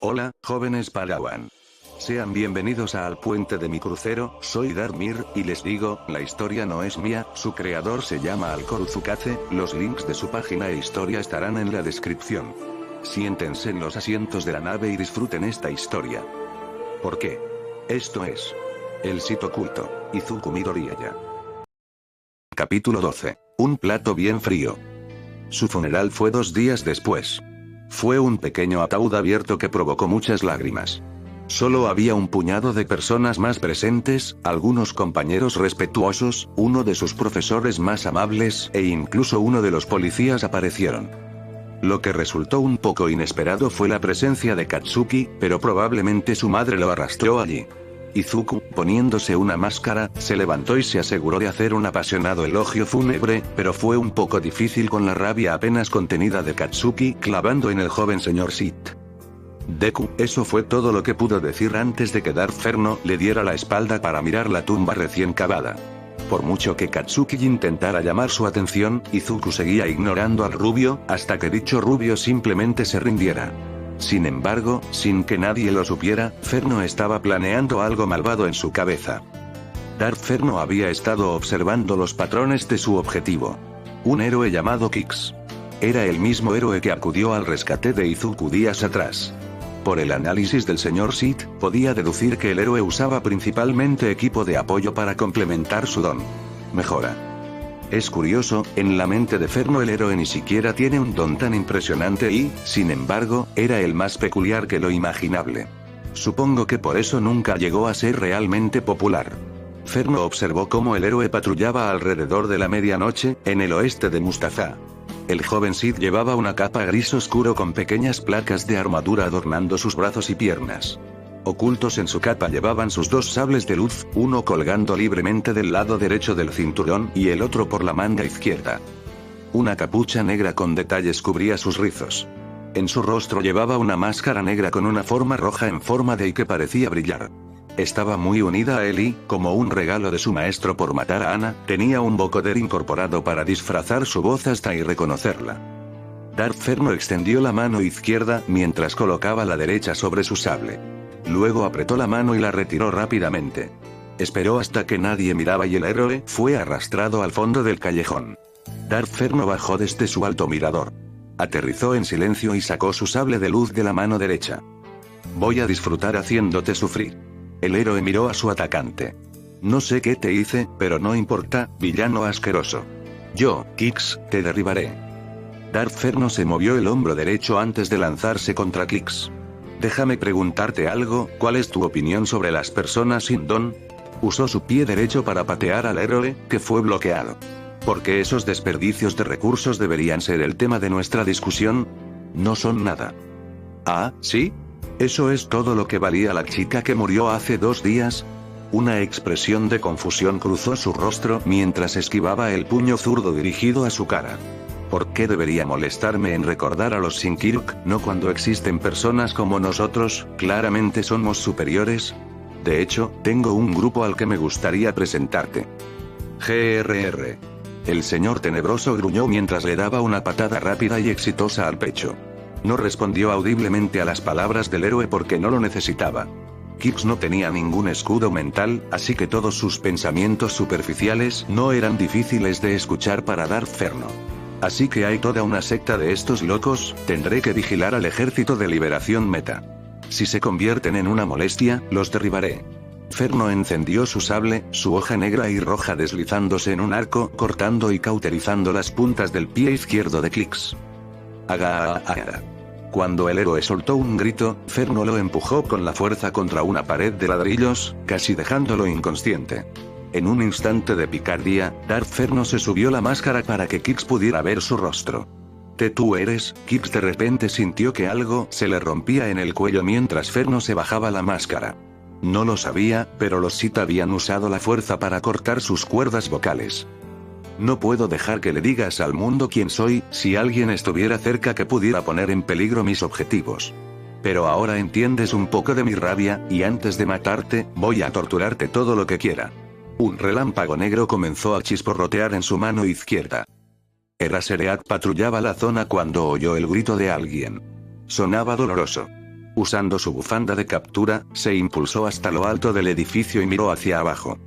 Hola, jóvenes Padawan. Sean bienvenidos a Al Puente de mi Crucero, soy Darmir, y les digo, la historia no es mía, su creador se llama Alcor Uzukaze, los links de su página e historia estarán en la descripción. Siéntense en los asientos de la nave y disfruten esta historia. ¿Por qué? Esto es El sitio oculto, Izuku Midoriyaya. Capítulo 12. Un plato bien frío. Su funeral fue 2 días después. Fue un pequeño ataúd abierto que provocó muchas lágrimas. Solo había un puñado de personas más presentes, algunos compañeros respetuosos, uno de sus profesores más amables, e incluso uno de los policías aparecieron. Lo que resultó un poco inesperado fue la presencia de Katsuki, pero probablemente su madre lo arrastró allí. Izuku, poniéndose una máscara, se levantó y se aseguró de hacer un apasionado elogio fúnebre, pero fue un poco difícil con la rabia apenas contenida de Katsuki clavando en el joven señor Sit. Deku, eso fue todo lo que pudo decir antes de que Darferno le diera la espalda para mirar la tumba recién cavada. Por mucho que Katsuki intentara llamar su atención, Izuku seguía ignorando al rubio, hasta que dicho rubio simplemente se rindiera. Sin embargo, sin que nadie lo supiera, Ferno estaba planeando algo malvado en su cabeza. Darferno había estado observando los patrones de su objetivo. Un héroe llamado Kix. Era el mismo héroe que acudió al rescate de Izuku días atrás. Por el análisis del señor Sit, podía deducir que el héroe usaba principalmente equipo de apoyo para complementar su don. Mejora. Es curioso, en la mente de Ferno el héroe ni siquiera tiene un don tan impresionante y, sin embargo, era el más peculiar que lo imaginable. Supongo que por eso nunca llegó a ser realmente popular. Ferno observó cómo el héroe patrullaba alrededor de la medianoche, en el oeste de Mustafa. El joven Sid llevaba una capa gris oscuro con pequeñas placas de armadura adornando sus brazos y piernas. Ocultos en su capa llevaban sus 2 sables de luz, uno colgando libremente del lado derecho del cinturón y el otro por la manga izquierda. Una capucha negra con detalles cubría sus rizos. En su rostro llevaba una máscara negra con una forma roja en forma de I que parecía brillar. Estaba muy unida a él y, como un regalo de su maestro por matar a Ana, tenía un vocoder incorporado para disfrazar su voz hasta irreconocerla. Darferno extendió la mano izquierda mientras colocaba la derecha sobre su sable. Luego apretó la mano y la retiró rápidamente. Esperó hasta que nadie miraba y el héroe fue arrastrado al fondo del callejón. Darferno bajó desde su alto mirador. Aterrizó en silencio y sacó su sable de luz de la mano derecha. Voy a disfrutar haciéndote sufrir. El héroe miró a su atacante. No sé qué te hice, pero no importa, villano asqueroso. Yo, Kix, te derribaré. Darferno se movió el hombro derecho antes de lanzarse contra Kix. Déjame preguntarte algo, ¿cuál es tu opinión sobre las personas sin don? Usó su pie derecho para patear al héroe, que fue bloqueado. ¿Por qué esos desperdicios de recursos deberían ser el tema de nuestra discusión? No son nada. Ah, ¿sí? ¿Eso es todo lo que valía la chica que murió hace 2 días? Una expresión de confusión cruzó su rostro mientras esquivaba el puño zurdo dirigido a su cara. ¿Por qué debería molestarme en recordar a los Shinkiruk, no cuando existen personas como nosotros, claramente somos superiores? De hecho, tengo un grupo al que me gustaría presentarte. GRR. El señor tenebroso gruñó mientras le daba una patada rápida y exitosa al pecho. No respondió audiblemente a las palabras del héroe porque no lo necesitaba. Kix no tenía ningún escudo mental, así que todos sus pensamientos superficiales no eran difíciles de escuchar para Darferno. Así que hay toda una secta de estos locos, tendré que vigilar al ejército de liberación Meta. Si se convierten en una molestia, los derribaré. Ferno encendió su sable, su hoja negra y roja deslizándose en un arco, cortando y cauterizando las puntas del pie izquierdo de Kix. Aga. Cuando el héroe soltó un grito, Ferno lo empujó con la fuerza contra una pared de ladrillos, casi dejándolo inconsciente. En un instante de picardía, Darferno se subió la máscara para que Kix pudiera ver su rostro. ¿Tú eres? Kix de repente sintió que algo se le rompía en el cuello mientras Ferno se bajaba la máscara. No lo sabía, pero los Sith habían usado la fuerza para cortar sus cuerdas vocales. No puedo dejar que le digas al mundo quién soy, si alguien estuviera cerca que pudiera poner en peligro mis objetivos. Pero ahora entiendes un poco de mi rabia, y antes de matarte, voy a torturarte todo lo que quiera. Un relámpago negro comenzó a chisporrotear en su mano izquierda. Erasereat patrullaba la zona cuando oyó el grito de alguien. Sonaba doloroso. Usando su bufanda de captura, se impulsó hasta lo alto del edificio y miró hacia abajo.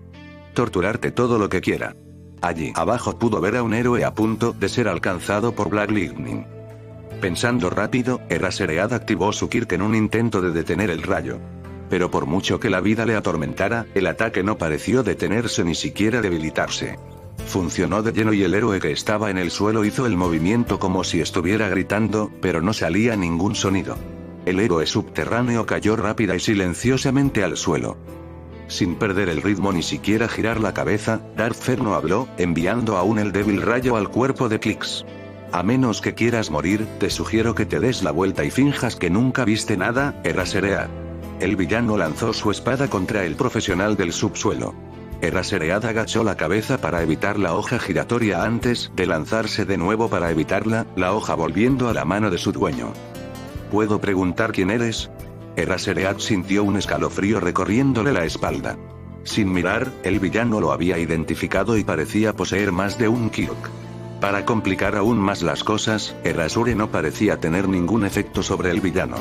Torturarte todo lo que quiera. Allí abajo pudo ver a un héroe a punto de ser alcanzado por Black Lightning. Pensando rápido, Eraserhead activó su Kirk en un intento de detener el rayo. Pero por mucho que la vida le atormentara, el ataque no pareció detenerse ni siquiera debilitarse. Funcionó de lleno y el héroe que estaba en el suelo hizo el movimiento como si estuviera gritando, pero no salía ningún sonido. El héroe subterráneo cayó rápida y silenciosamente al suelo. Sin perder el ritmo ni siquiera girar la cabeza, Darth Ferno habló, enviando aún el débil rayo al cuerpo de Klix. A menos que quieras morir, te sugiero que te des la vuelta y finjas que nunca viste nada, Eraserhead. El villano lanzó su espada contra el profesional del subsuelo. Eraserhead agachó la cabeza para evitar la hoja giratoria antes de lanzarse de nuevo para evitarla, la hoja volviendo a la mano de su dueño. ¿Puedo preguntar quién eres? Eraserhead sintió un escalofrío recorriéndole la espalda. Sin mirar, el villano lo había identificado y parecía poseer más de un Kirk. Para complicar aún más las cosas, Erasure no parecía tener ningún efecto sobre el villano.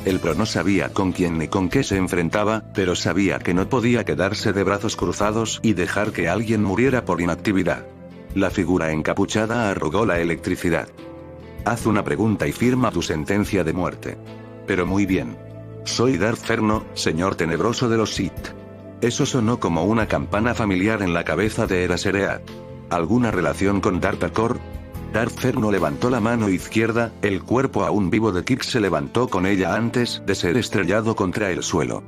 El pro no sabía con quién ni con qué se enfrentaba, pero sabía que no podía quedarse de brazos cruzados y dejar que alguien muriera por inactividad. La figura encapuchada arrugó la electricidad. Haz una pregunta y firma tu sentencia de muerte. Pero muy bien. Soy Darth Ferno, señor tenebroso de los Sith. Eso sonó como una campana familiar en la cabeza de Eraserhead. ¿Alguna relación con Darth Akor? Darth Ferno levantó la mano izquierda, el cuerpo aún vivo de Kix se levantó con ella antes de ser estrellado contra el suelo.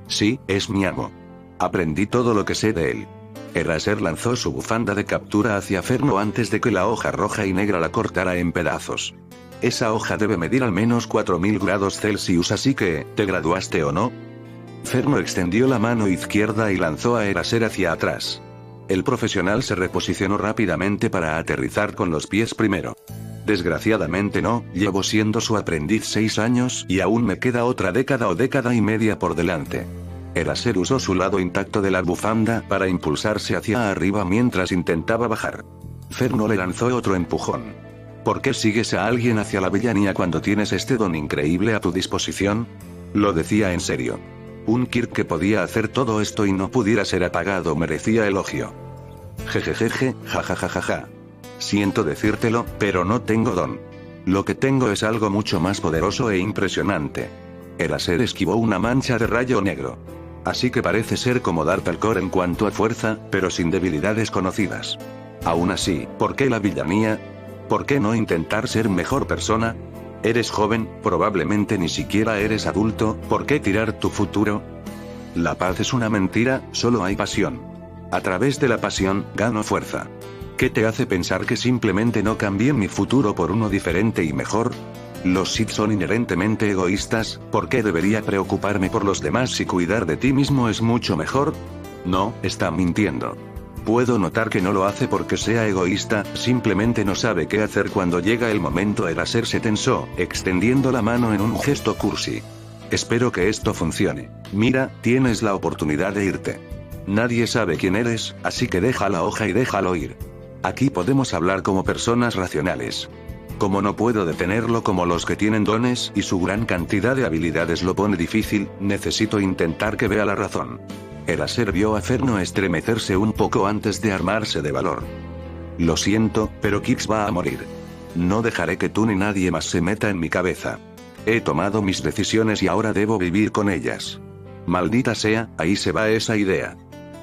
Sí, es mi amo. Aprendí todo lo que sé de él. Eraser lanzó su bufanda de captura hacia Ferno antes de que la hoja roja y negra la cortara en pedazos. Esa hoja debe medir al menos 4000 grados Celsius, así que, ¿te graduaste o no? Ferno extendió la mano izquierda y lanzó a Eraser hacia atrás. El profesional se reposicionó rápidamente para aterrizar con los pies primero. Desgraciadamente no, llevo siendo su aprendiz 6 años y aún me queda otra década o década y media por delante. Eraser usó su lado intacto de la bufanda para impulsarse hacia arriba mientras intentaba bajar. Ferno le lanzó otro empujón. ¿Por qué sigues a alguien hacia la villanía cuando tienes este don increíble a tu disposición? Lo decía en serio. Un Kirk que podía hacer todo esto y no pudiera ser apagado merecía elogio. Jejejeje, jajajajaja. Siento decírtelo, pero no tengo don. Lo que tengo es algo mucho más poderoso e impresionante. Eraser esquivó una mancha de rayo negro. Así que parece ser como Darth Akor en cuanto a fuerza, pero sin debilidades conocidas. Aún así, ¿por qué la villanía? ¿Por qué no intentar ser mejor persona? Eres joven, probablemente ni siquiera eres adulto, ¿por qué tirar tu futuro? La paz es una mentira, solo hay pasión. A través de la pasión, gano fuerza. ¿Qué te hace pensar que simplemente no cambié mi futuro por uno diferente y mejor? Los Sith son inherentemente egoístas, ¿por qué debería preocuparme por los demás si cuidar de ti mismo es mucho mejor? No, está mintiendo. Puedo notar que no lo hace porque sea egoísta, simplemente no sabe qué hacer cuando llega el momento. Eraser se tensó, extendiendo la mano en un gesto cursi. Espero que esto funcione. Mira, tienes la oportunidad de irte. Nadie sabe quién eres, así que deja la hoja y déjalo ir. Aquí podemos hablar como personas racionales. Como no puedo detenerlo como los que tienen dones y su gran cantidad de habilidades lo pone difícil, necesito intentar que vea la razón. Eraser vio a Ferno estremecerse un poco antes de armarse de valor. Lo siento, pero Kix va a morir. No dejaré que tú ni nadie más se meta en mi cabeza. He tomado mis decisiones y ahora debo vivir con ellas. Maldita sea, ahí se va esa idea.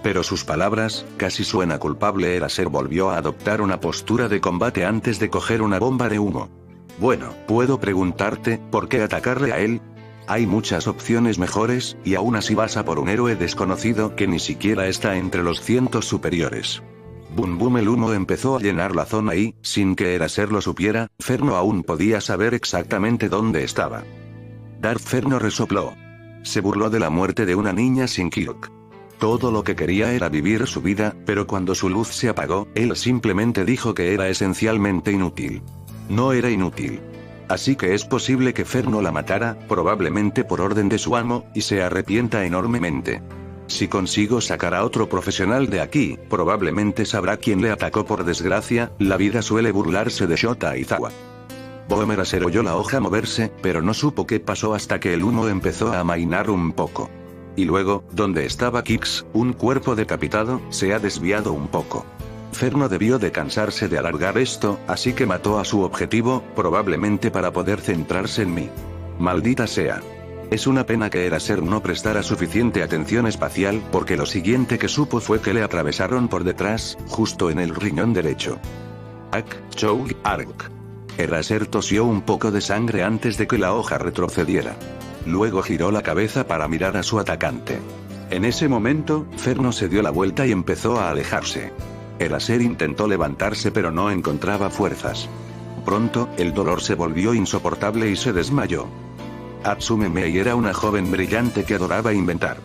Pero sus palabras, casi suena culpable. Eraser volvió a adoptar una postura de combate antes de coger una bomba de humo. Bueno, puedo preguntarte, ¿por qué atacarle a él? Hay muchas opciones mejores, y aún así vas a por un héroe desconocido que ni siquiera está entre los cientos superiores. Boom boom, el humo empezó a llenar la zona y, sin que Eraser lo supiera, Ferno aún podía saber exactamente dónde estaba. Darth Ferno resopló. Se burló de la muerte de una niña sin Kirk. Todo lo que quería era vivir su vida, pero cuando su luz se apagó, él simplemente dijo que era esencialmente inútil. No era inútil. Así que es posible que Ferno la matara, probablemente por orden de su amo, y se arrepienta enormemente. Si consigo sacar a otro profesional de aquí, probablemente sabrá quién le atacó. Por desgracia, la vida suele burlarse de Shota Aizawa. Boomerang oyó la hoja moverse, pero no supo qué pasó hasta que el humo empezó a amainar un poco. Y luego, donde estaba Kix, un cuerpo decapitado, se ha desviado un poco. Ferno debió de cansarse de alargar esto, así que mató a su objetivo, probablemente para poder centrarse en mí. Maldita sea. Es una pena que Eraser no prestara suficiente atención espacial, porque lo siguiente que supo fue que le atravesaron por detrás, justo en el riñón derecho. Ak, Chow, Ark. Eraser tosió un poco de sangre antes de que la hoja retrocediera. Luego giró la cabeza para mirar a su atacante. En ese momento, Ferno se dio la vuelta y empezó a alejarse. Eraser intentó levantarse pero no encontraba fuerzas. Pronto, el dolor se volvió insoportable y se desmayó. Atsume Mei era una joven brillante que adoraba inventar.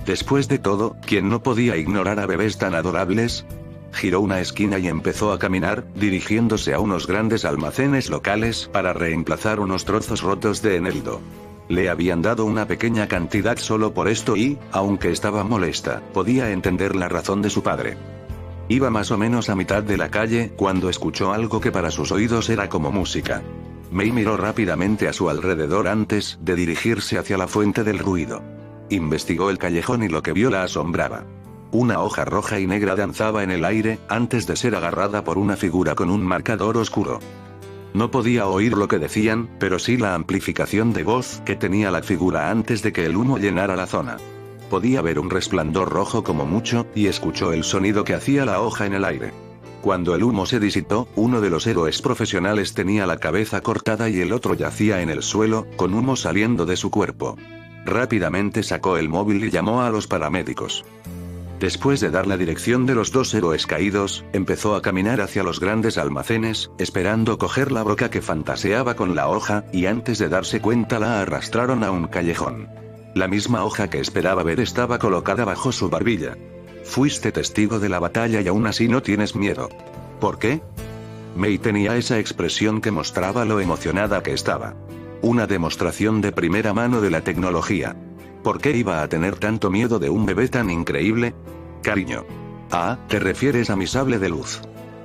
Después de todo, ¿quién no podía ignorar a bebés tan adorables? Giró una esquina y empezó a caminar, dirigiéndose a unos grandes almacenes locales para reemplazar unos trozos rotos de eneldo. Le habían dado una pequeña cantidad solo por esto y, aunque estaba molesta, podía entender la razón de su padre. Iba más o menos a mitad de la calle cuando escuchó algo que para sus oídos era como música. Mei miró rápidamente a su alrededor antes de dirigirse hacia la fuente del ruido. Investigó el callejón y lo que vio la asombraba. Una hoja roja y negra danzaba en el aire, antes de ser agarrada por una figura con un marcador oscuro. No podía oír lo que decían, pero sí la amplificación de voz que tenía la figura antes de que el humo llenara la zona. Podía ver un resplandor rojo como mucho, y escuchó el sonido que hacía la hoja en el aire. Cuando el humo se disipó, uno de los héroes profesionales tenía la cabeza cortada y el otro yacía en el suelo, con humo saliendo de su cuerpo. Rápidamente sacó el móvil y llamó a los paramédicos. Después de dar la dirección de los dos héroes caídos, empezó a caminar hacia los grandes almacenes, esperando coger la broca que fantaseaba con la hoja, y antes de darse cuenta la arrastraron a un callejón. La misma hoja que esperaba ver estaba colocada bajo su barbilla. Fuiste testigo de la batalla y aún así no tienes miedo. ¿Por qué? Mei tenía esa expresión que mostraba lo emocionada que estaba. Una demostración de primera mano de la tecnología. ¿Por qué iba a tener tanto miedo de un bebé tan increíble? Cariño. Ah, ¿te refieres a mi sable de luz?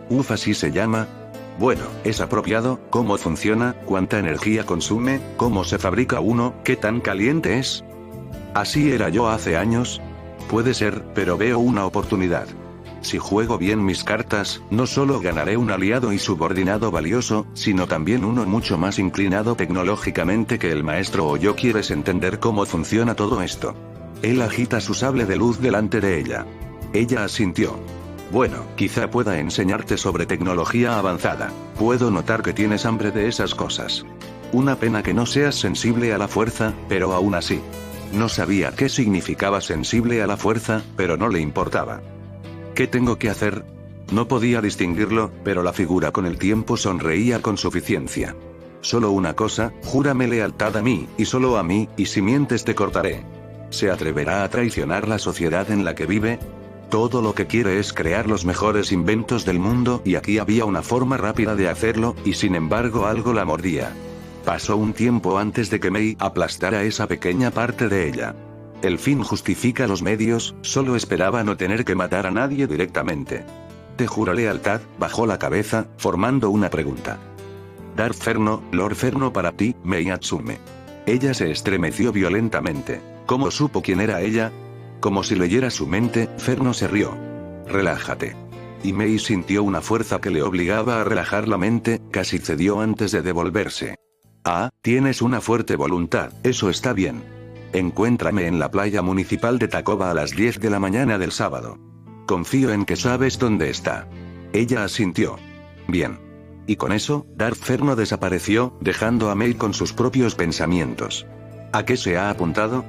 Uf, así se llama. Bueno, es apropiado. ¿Cómo funciona? ¿Cuánta energía consume? ¿Cómo se fabrica uno? ¿Qué tan caliente es? Así era yo hace años. Puede ser, pero veo una oportunidad. Si juego bien mis cartas, no solo ganaré un aliado y subordinado valioso, sino también uno mucho más inclinado tecnológicamente que el maestro o yo. ¿Quieres entender cómo funciona todo esto? Él agita su sable de luz delante de ella. Ella asintió. Bueno, quizá pueda enseñarte sobre tecnología avanzada. Puedo notar que tienes hambre de esas cosas. Una pena que no seas sensible a la fuerza, pero aún así. No sabía qué significaba sensible a la fuerza, pero no le importaba. ¿Qué tengo que hacer? No podía distinguirlo, pero la figura con el tiempo sonreía con suficiencia. Solo una cosa, júrame lealtad a mí, y solo a mí, y si mientes te cortaré. ¿Se atreverá a traicionar la sociedad en la que vive? Todo lo que quiere es crear los mejores inventos del mundo, y aquí había una forma rápida de hacerlo, y sin embargo algo la mordía. Pasó un tiempo antes de que Mei aplastara esa pequeña parte de ella. El fin justifica los medios, solo esperaba no tener que matar a nadie directamente. ¿Te juro lealtad? Bajó la cabeza, formando una pregunta. Darth Ferno, Lord Ferno para ti, Mei Atsume. Ella se estremeció violentamente. ¿Cómo supo quién era ella? Como si leyera su mente, Ferno se rió. Relájate. Y Mei sintió una fuerza que le obligaba a relajar la mente, casi cedió antes de devolverse. Ah, tienes una fuerte voluntad, eso está bien. Encuéntrame en la playa municipal de Takoba a las 10 de la mañana del sábado. Confío en que sabes dónde está. Ella asintió. Bien. Y con eso, Darth Ferno desapareció, dejando a Mei con sus propios pensamientos. ¿A qué se ha apuntado?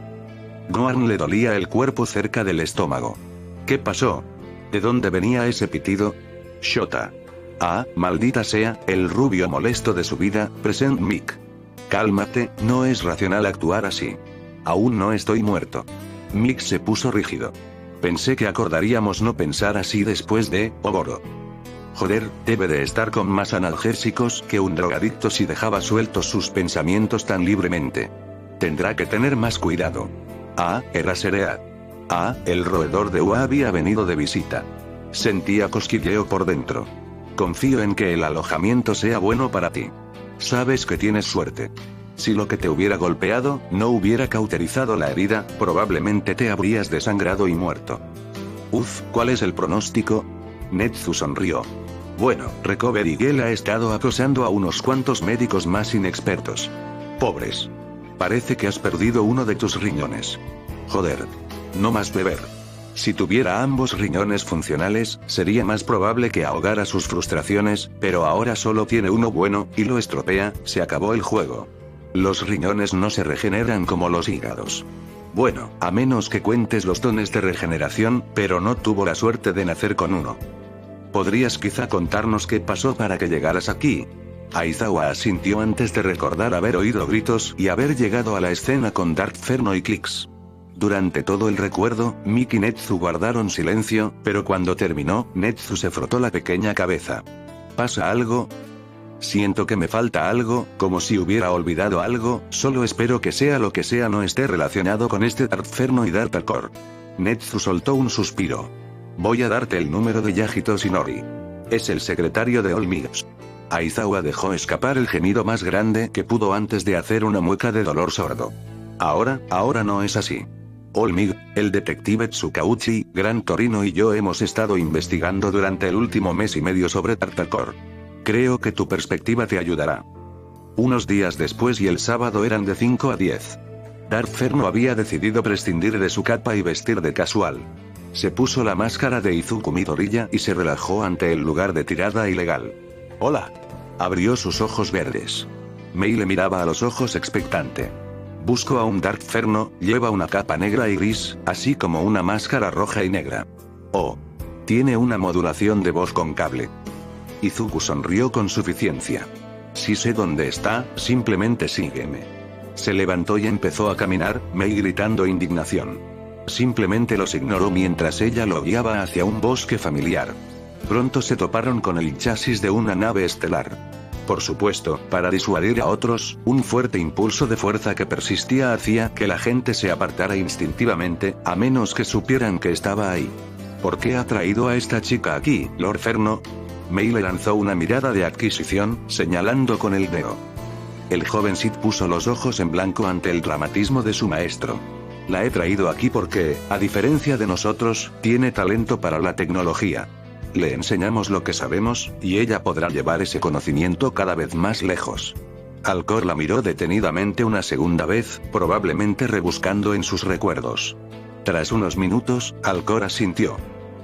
Gohan le dolía el cuerpo cerca del estómago. ¿Qué pasó? ¿De dónde venía ese pitido? Shota. Ah, maldita sea, el rubio molesto de su vida, Present Mic. Cálmate, no es racional actuar así. Aún no estoy muerto. Mick se puso rígido. Pensé que acordaríamos no pensar así después de Oboro. Joder, debe de estar con más analgésicos que un drogadicto si dejaba sueltos sus pensamientos tan libremente. Tendrá que tener más cuidado. Ah, era Sereat. Ah, el roedor de Ua había venido de visita. Sentía cosquilleo por dentro. Confío en que el alojamiento sea bueno para ti. Sabes que tienes suerte. Si lo que te hubiera golpeado no hubiera cauterizado la herida, probablemente te habrías desangrado y muerto. Uf, ¿cuál es el pronóstico? Netsu sonrió. Bueno, Recovery Girl ha estado acosando a unos cuantos médicos más inexpertos. Pobres. Parece que has perdido uno de tus riñones. Joder. No más beber. Si tuviera ambos riñones funcionales, sería más probable que ahogara sus frustraciones, pero ahora solo tiene uno bueno, y lo estropea, se acabó el juego. Los riñones no se regeneran como los hígados. Bueno, a menos que cuentes los dones de regeneración, pero no tuvo la suerte de nacer con uno. ¿Podrías quizá contarnos qué pasó para que llegaras aquí? Aizawa asintió antes de recordar haber oído gritos y haber llegado a la escena con Dark Ferno y Clicks. Durante todo el recuerdo, Miki y Netsu guardaron silencio, pero cuando terminó, Netsu se frotó la pequeña cabeza. ¿Pasa algo? Siento que me falta algo, como si hubiera olvidado algo, solo espero que sea lo que sea no esté relacionado con este Dark Ferno y Dark Core. Netsu soltó un suspiro. Voy a darte el número de Yagito Shinori. Es el secretario de All Might. Aizawa dejó escapar el gemido más grande que pudo antes de hacer una mueca de dolor sordo. Ahora no es así. All Might, el detective Tsukauchi, Gran Torino y yo hemos estado investigando durante el último mes y medio sobre Tartarcore. Creo que tu perspectiva te ayudará. Unos días después y el sábado eran de 5 a 10. Dark Ferno había decidido prescindir de su capa y vestir de casual. Se puso la máscara de Izuku Midoriya y se relajó ante el lugar de tirada ilegal. Hola. Abrió sus ojos verdes. Mei le miraba a los ojos expectante. Busco a un Dark Ferno, lleva una capa negra y gris, así como una máscara roja y negra. Oh. Tiene una modulación de voz con cable. Izuku sonrió con suficiencia. Si sé dónde está, simplemente sígueme. Se levantó y empezó a caminar, Mei gritando indignación. Simplemente los ignoró mientras ella lo guiaba hacia un bosque familiar. Pronto se toparon con el chasis de una nave estelar. Por supuesto, para disuadir a otros, un fuerte impulso de fuerza que persistía hacía que la gente se apartara instintivamente, a menos que supieran que estaba ahí. ¿Por qué ha traído a esta chica aquí, Lord Ferno? Mei le lanzó una mirada de adquisición, señalando con el dedo. El joven Sid puso los ojos en blanco ante el dramatismo de su maestro. La he traído aquí porque, a diferencia de nosotros, tiene talento para la tecnología. Le enseñamos lo que sabemos, y ella podrá llevar ese conocimiento cada vez más lejos. Alcor la miró detenidamente una segunda vez, probablemente rebuscando en sus recuerdos. Tras unos minutos, Alcor asintió.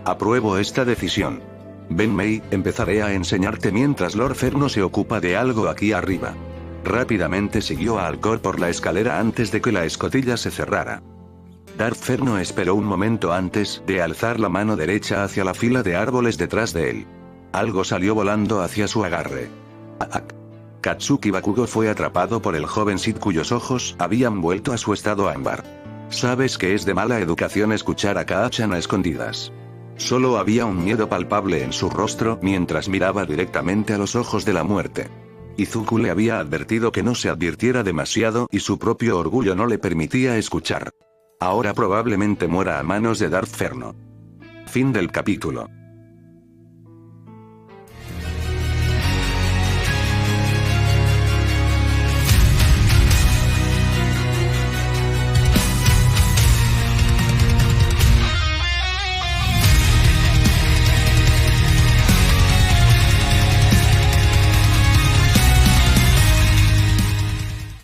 Apruebo esta decisión. Ven Mei, empezaré a enseñarte mientras Lord Ferno se ocupa de algo aquí arriba. Rápidamente siguió a Alcor por la escalera antes de que la escotilla se cerrara. Dark Ferno esperó un momento antes de alzar la mano derecha hacia la fila de árboles detrás de él. Algo salió volando hacia su agarre. Katsuki Bakugo fue atrapado por el joven Sid cuyos ojos habían vuelto a su estado ámbar. Sabes que es de mala educación escuchar a Kaachan a escondidas. Solo había un miedo palpable en su rostro mientras miraba directamente a los ojos de la muerte. Izuku le había advertido que no se advirtiera demasiado y su propio orgullo no le permitía escuchar. Ahora probablemente muera a manos de Dark Ferno. Fin del capítulo.